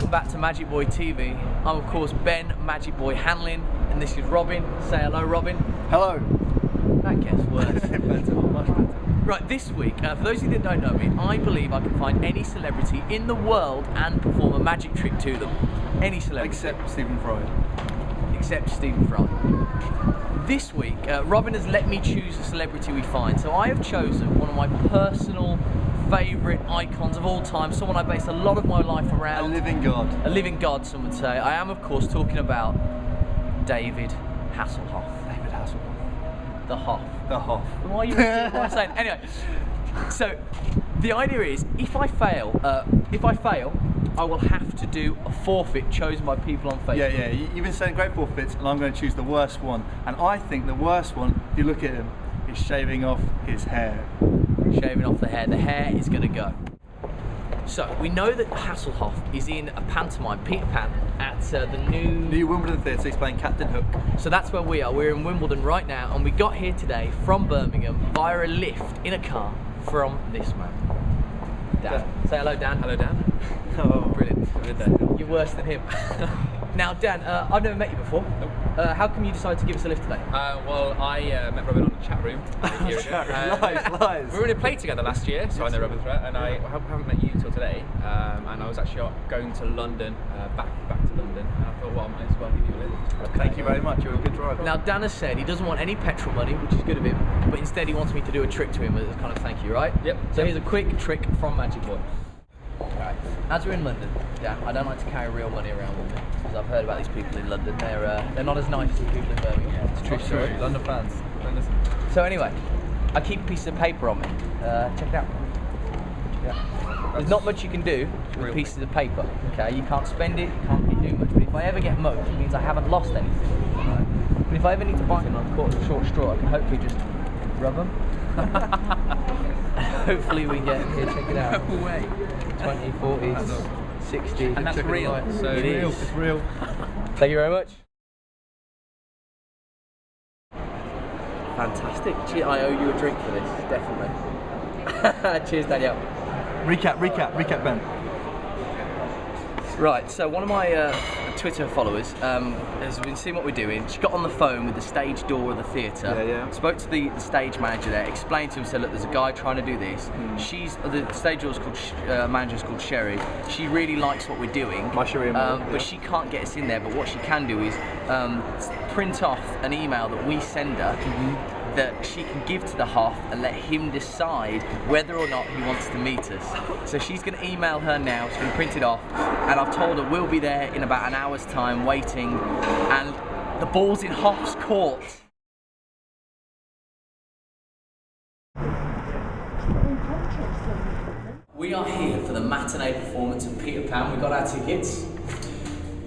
welcome back to Magic Boy TV. I'm of course Ben Magic Boy Hanlon, and this is Robin. Say hello, Robin. Hello. That gets worse. Better, much better. Right, this week, for those of you that don't know me, I believe I can find any celebrity in the world and perform a magic trick to them. Any celebrity. Except Stephen Fry. Except Stephen Fry. This week, Robin has let me choose a celebrity we find. So I have chosen one of my personal favourite icons of all time, someone I base a lot of my life around. A living god. A living god, some would say. I am, of course, talking about David Hasselhoff. David Hasselhoff. The Hoff. The Hoff. Why are you repeating what I'm saying? Anyway, so the idea is, if I fail, I will have to do a forfeit chosen by people on Facebook. Yeah. You've been saying great forfeits, and I'm going to choose the worst one. And I think the worst one, if you look at him, is shaving off his hair. Shaving off the hair is going to go. So we know that Hasselhoff is in a pantomime, Peter Pan, at the new Wimbledon Theatre. He's playing Captain Hook. So that's where we are. We're in Wimbledon right now, and we got here today from Birmingham via a lift in a car from this man, Dan. Say hello, Dan. Hello, Dan. Oh, Brilliant. You're worse than him. Now, Dan, I've never met you before. Nope. How come you decided to give us a lift today? Well, I met Robin on a chat room. Lies. We were in a play together last year, so I know Robin throughout, and I haven't met you till today. And I was actually going to London, back to London, and I thought, well, I might as well give you a lift. Thank you very much. You're a good driver. Now, Dan has said he doesn't want any petrol money, which is good of him, but instead he wants me to do a trick to him as a kind of thank you, right? Yep. So here's a quick trick from Magic Boy. Right. As we're in London, Dan, I don't like to carry real money around with me, because I've heard about these people in London. They're not as nice as the people in Birmingham. It's true story. London fans. Don't listen. So anyway, I keep a piece of paper on me. Check it out. There's not much you can do with pieces of paper. Okay, you can't spend it, you can't really do much. But if I ever get mugged, it means I haven't lost anything. Right? But if I ever need to buy a short straw, I can hopefully just rub them. Hopefully we get here. Check it out. No way. 20, 40, 60. And that's real. So it Real. is. It's real. Thank you very much. Fantastic. I owe you a drink for this, definitely. Cheers, Danielle. Recap, Ben. Right, so one of my Twitter followers has been seeing what we're doing. She got on the phone with the stage door of the theatre, Yeah. spoke to the stage manager there, explained to him, said, look, there's a guy trying to do this. The stage door's called, manager's called Sherry. She really likes what we're doing, My Sherry, but she can't get us in there. But what she can do is print off an email that we send her, that she can give to the Hoff and let him decide whether or not he wants to meet us. So she's going to email her now, she's going to print it off, and I've told her we'll be there in about an hour's time waiting, and the ball's in Hoff's court. We are here for the matinee performance of Peter Pan. We've got our tickets.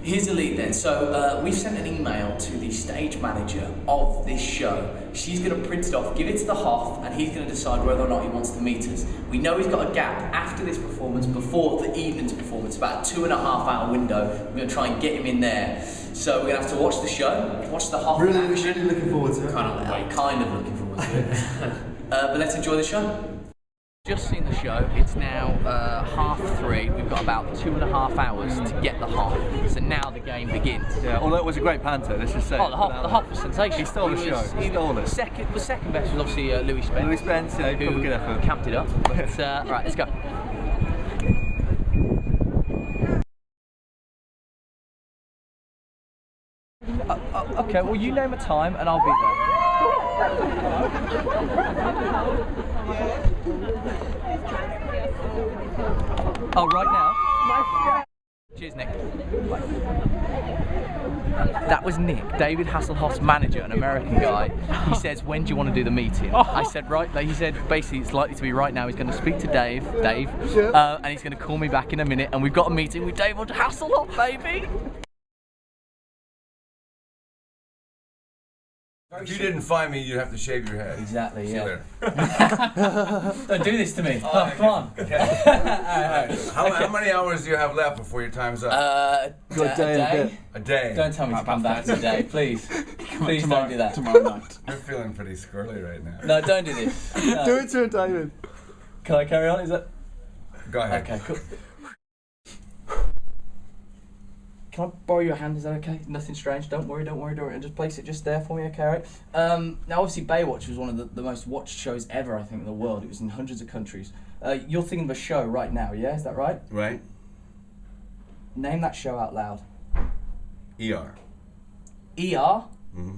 Here's the lead then. So we've sent an email to the stage manager of this show. She's going to print it off, give it to the Hoff, and he's going to decide whether or not he wants to meet us. We know he's got a gap after this performance, before the evening's performance, about a 2.5 hour window. We're going to try and get him in there. So we're going to have to watch the show, watch the Hoff. Really looking forward to it. Kind of looking forward to it. But let's enjoy the show. Just seen the show. It's now 3:30. We've got about 2.5 hours to get the Hoff. So now the game begins. Yeah, although it was a great panto, let's just say. Oh, the Hoff was sensational. He stole the show. He stole it. The second best was obviously Louis Spence. Louis Spence, yeah, who good effort. camped it up. But, right, let's go. Okay, well you name a time and I'll be there. Oh, right now? Cheers, Nick. That was Nick, David Hasselhoff's manager, an American guy. He says, when do you want to do the meeting? I said, right, he said, basically it's likely to be right now. He's going to speak to Dave, and he's going to call me back in a minute, and we've got a meeting with David Hasselhoff, baby! If you didn't find me, you'd have to shave your head. Exactly, See you later. Don't do this to me. Oh, come on. How many hours do you have left before your time's up? Good day and a bit. A day. Don't tell me to come back today, please. Please don't do that. Tomorrow night. You're feeling pretty squirrely right now. No, don't do this. No. Do it to him, David. Can I carry on? Is that? Go ahead. Okay, cool. Can I borrow your hand? Is that okay? Nothing strange. Don't worry. And just place it just there for me, okay? All right. Now, obviously, Baywatch was one of the most watched shows ever, I think, in the world. It was in hundreds of countries. You're thinking of a show right now, yeah? Is that right? Right. Name that show out loud. ER. ER? Mm-hmm.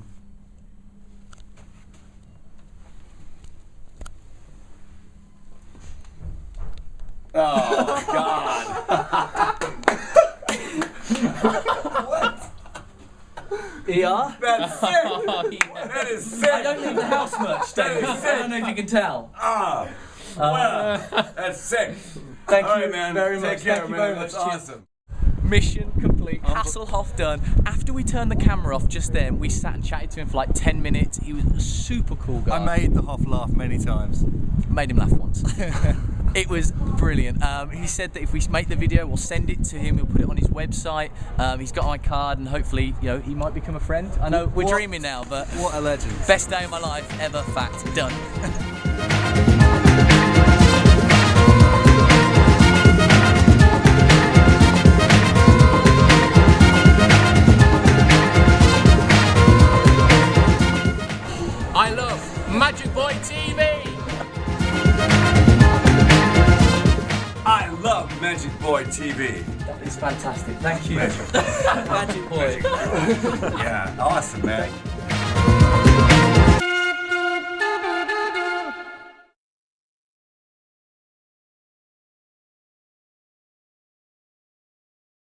Oh God. ER? That's sick. That is sick. I don't leave the house much, David. I don't know if you can tell. Ah. Wow. That's sick. Thank All you right, man. very Take much. care, Thank you man. very That's much. Cheers. awesome. Mission complete. Hasselhoff done. After we turned the camera off just then, we sat and chatted to him for like 10 minutes. He was a super cool guy. I made the Hoff laugh many times. Made him laugh once. It was brilliant. He said that if we make the video, we'll send it to him. He'll put it on his website. He's got my card, and hopefully, you know, he might become a friend. I know we're dreaming now, but What a legend. best day of my life ever. Fact done. I love Magic Boy TV. I love Magic Boy TV. That is fantastic. Thank you. Magic. Magic Boy. Yeah, awesome, man.